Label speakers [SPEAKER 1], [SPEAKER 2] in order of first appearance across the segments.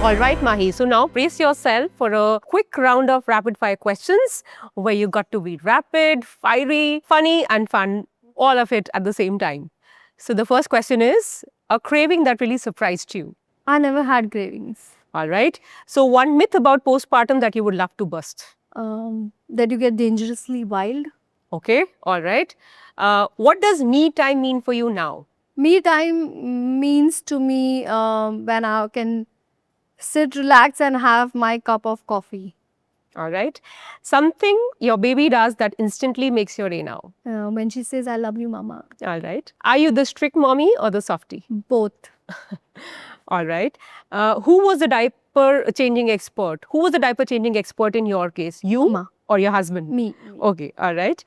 [SPEAKER 1] All right, Mahi. So now brace yourself for a quick round of rapid fire questions where you got to be rapid, fiery, funny, and fun, all of it at the same time. So the first question is a craving that really surprised you.
[SPEAKER 2] I never had cravings.
[SPEAKER 1] All right. So one myth about postpartum that you would love to bust.
[SPEAKER 2] That you get dangerously wild.
[SPEAKER 1] Okay. All right. What does me time mean for you now?
[SPEAKER 2] Me time means to me when I can sit, relax, and have my cup of coffee.
[SPEAKER 1] All right. Something your baby does that instantly makes your day now.
[SPEAKER 2] When she says, "I love you, mama."
[SPEAKER 1] All right. Are you the strict mommy or the softie?
[SPEAKER 2] Both.
[SPEAKER 1] All right. Who was the diaper changing expert? Who was the diaper changing expert in your case? You
[SPEAKER 2] Mama.
[SPEAKER 1] or your husband?
[SPEAKER 2] Me.
[SPEAKER 1] Okay. All right.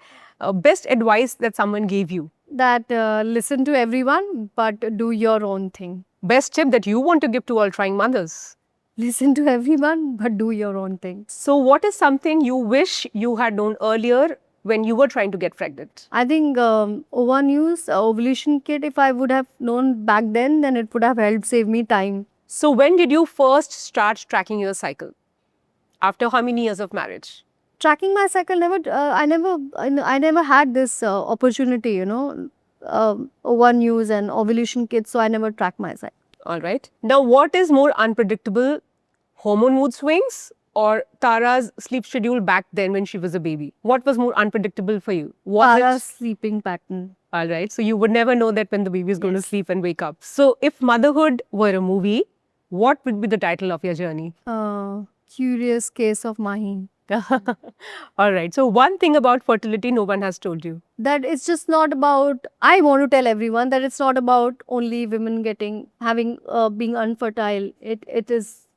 [SPEAKER 1] Best advice that someone gave you?
[SPEAKER 2] That listen to everyone, but do your own thing.
[SPEAKER 1] Best tip that you want to give to all trying mothers?
[SPEAKER 2] Listen to everyone, but do your own thing.
[SPEAKER 1] So, what is something you wish you had known earlier when you were trying to get pregnant?
[SPEAKER 2] I think OVA News, ovulation kit, if I would have known back then it would have helped save me time.
[SPEAKER 1] So, when did you first start tracking your cycle? After how many years of marriage?
[SPEAKER 2] Tracking my cycle, I never had this opportunity, OVA News and ovulation kit, so I never track my cycle.
[SPEAKER 1] All right. Now, what is more unpredictable, hormone mood swings or Tara's sleep schedule back then when she was a baby? What was more unpredictable for you? Was
[SPEAKER 2] Tara's sleeping pattern.
[SPEAKER 1] All right. So, you would never know that when the baby is going to
[SPEAKER 2] Yes.
[SPEAKER 1] sleep and wake up. So, if motherhood were a movie, what would be the title of your journey?
[SPEAKER 2] Curious Case of Mahi.
[SPEAKER 1] All right. So, one thing about fertility no one has told you.
[SPEAKER 2] That it's just not about, I want to tell everyone that it's not about only women being unfertile. It is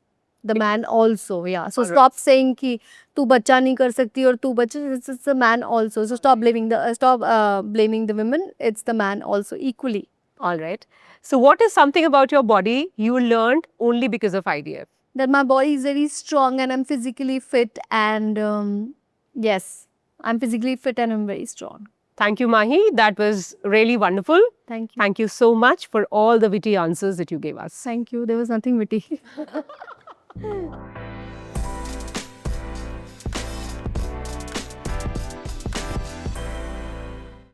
[SPEAKER 2] the man also, yeah. So
[SPEAKER 1] Alright.
[SPEAKER 2] stop saying ki tu bachcha nahi kar sakti or tu bachcha, it's the man also. So stop blaming the women. It's the man also equally.
[SPEAKER 1] All right. So, what is something about your body you learned only because of IVF?
[SPEAKER 2] That my body is very strong and I'm physically fit, and yes, I'm physically fit and I'm very strong.
[SPEAKER 1] Thank you, Mahi. That was really wonderful.
[SPEAKER 2] Thank you.
[SPEAKER 1] Thank you so much for all the witty answers that you gave us.
[SPEAKER 2] Thank you. There was nothing witty.